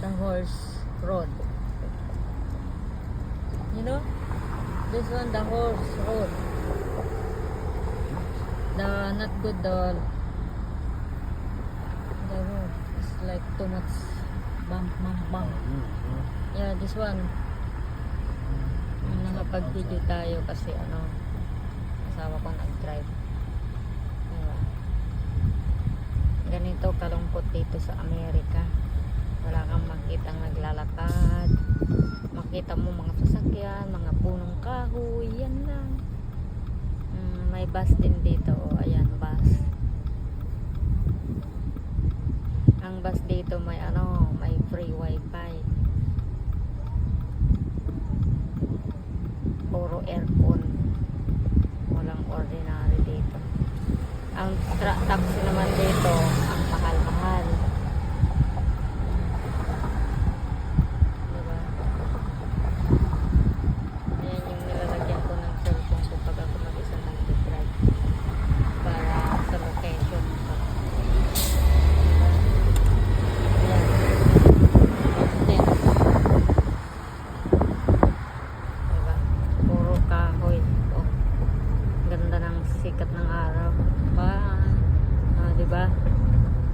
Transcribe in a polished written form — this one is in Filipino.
the horse road. You know, this one the horse road. The not good the road is like too much bump. Yeah, this one. Nakapag-video tayo kasi asawa ko nag-drive. Diba? Ganito kalungkot dito sa Amerika. Wala kang makitang naglalakad. Makita mo mga sasakyan, mga punong kahoy, yan lang. May bus din dito. Ayan, bus. Ang bus dito may may free wifi. Puro aircon. Walang ordinary dito. Ang taxi naman dito